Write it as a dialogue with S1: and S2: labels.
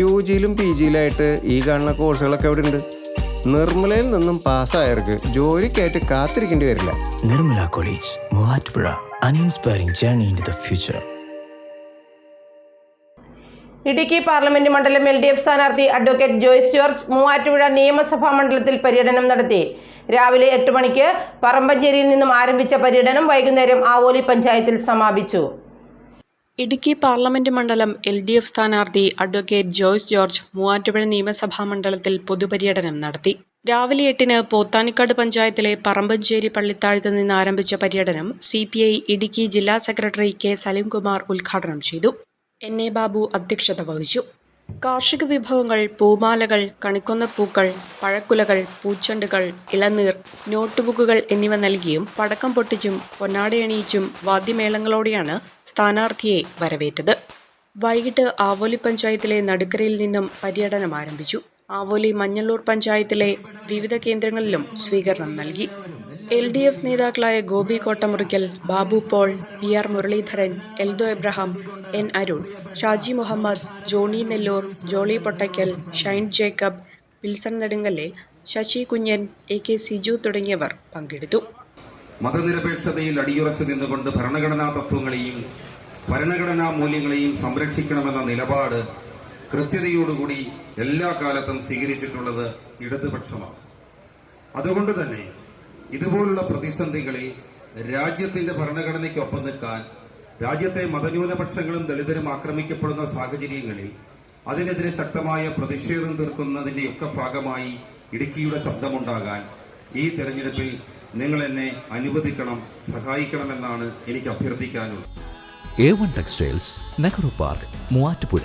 S1: UGയിലും PGയിലായിട്ട് ഈ കാണുന്ന കോഴ്സുകളൊക്കെ അവിടെ ഉണ്ട്. നിർമ്മലയിൽ നിന്നും പാസ്സായവർക്ക് ജോലിക്കായിട്ട് കാത്തിരിക്കേണ്ടി വരില്ല.
S2: Nirmala college, Muvattupuzha. An inspiring journey into the future.
S3: Idukki parliament മണ്ഡലം LDF സ്ഥാനാർത്ഥി അഡ്വക്കേറ്റ് ജോയ്സ് ജോർജ് മൂവാറ്റുപുഴ നിയമസഭാ മണ്ഡലത്തിൽ പര്യടനം നടത്തി. രാവിലെ 8 മണിക്ക് പറമ്പഞ്ചേരിയിൽ നിന്നും ആരംഭിച്ച പര്യടനം വൈകുന്നേരം ആവോലി പഞ്ചായത്തിൽ സമാപിച്ചു.
S4: ഇടുക്കി പാർലമെന്റ് മണ്ഡലം LDF സ്ഥാനാർത്ഥി അഡ്വക്കേറ്റ് ജോയ്സ് ജോർജ് മൂവാറ്റുപുഴ നിയമസഭാ മണ്ഡലത്തിൽ പൊതുപര്യടനം നടത്തി. രാവിലെ 8-ന് പോത്താനിക്കാട് പഞ്ചായത്തിലെ പറമ്പഞ്ചേരി പള്ളിത്താഴത്ത് നിന്ന് ആരംഭിച്ച പര്യടനം CPI ഇടുക്കി ജില്ലാ സെക്രട്ടറി K. സലീംകുമാർ ഉദ്ഘാടനം ചെയ്തു. NA ബാബു അധ്യക്ഷത വഹിച്ചു. കാർഷിക വിഭവങ്ങൾ, പൂമാലകൾ, കണിക്കൊന്നപ്പൂക്കൾ, പഴക്കുലകൾ, പൂച്ചെണ്ടുകൾ, ഇളനീർ, നോട്ടുബുക്കുകൾ എന്നിവ നൽകിയും പടക്കം പൊട്ടിച്ചും പൊന്നാടയണിയിച്ചും വാദ്യമേളങ്ങളോടെയാണ് സ്ഥാനാർത്ഥിയെ വരവേറ്റത്. വൈകിട്ട് ആവോലി പഞ്ചായത്തിലെ നടുക്കരയിൽ നിന്നും പര്യടനം ആരംഭിച്ചു. ആവോലി മഞ്ഞള്ളൂർ പഞ്ചായത്തിലെ വിവിധ കേന്ദ്രങ്ങളിലും സ്വീകരണം നൽകി. LDF നേതാക്കളായ Gopi Kottamurickal, Babu Paul, PR Muraleedharan, Eldho Abraham, N. Arun, Shaji Muhammad, Johnny Nellore, Jolly Pottackal, Shine Jacob, Wilson Nedunkallil, Sasi Kunjan, AK Siju തുടങ്ങിയവർ പങ്കെടുത്തു.
S5: മതനിരപേക്ഷതയിൽ അടിയുറച്ചു നിന്നുകൊണ്ട് ഭരണഘടനാ തത്വങ്ങളെയും ഭരണഘടനാ മൂല്യങ്ങളെയും സംരക്ഷിക്കണമെന്ന നിലപാട് കൃത്യതയോടുകൂടി എല്ലാ കാലത്തും സ്വീകരിച്ചിട്ടുള്ളത് ഇടതുപക്ഷമാണ്. അതുകൊണ്ട് തന്നെ ഇതുപോലുള്ള പ്രതിസന്ധികളിൽ രാജ്യത്തിൻ്റെ ഭരണഘടനയ്ക്കൊപ്പം നിൽക്കാൻ, രാജ്യത്തെ മതന്യൂനപക്ഷങ്ങളും ദളിതരും ആക്രമിക്കപ്പെടുന്ന സാഹചര്യങ്ങളിൽ അതിനെതിരെ ശക്തമായ പ്രതിഷേധം തീർക്കുന്നതിൻ്റെയൊക്കെ ഭാഗമായി ഇടുക്കിയുടെ ശബ്ദമുണ്ടാകാൻ ഈ തെരഞ്ഞെടുപ്പിൽ നിങ്ങൾ എന്നെ അനുവദിക്കണം, സഹായിക്കണമെന്നാണ് എനിക്ക് അഭ്യർത്ഥിക്കാനുള്ളത്.
S6: A1 Textiles, Nehru park, Muvattupuzha.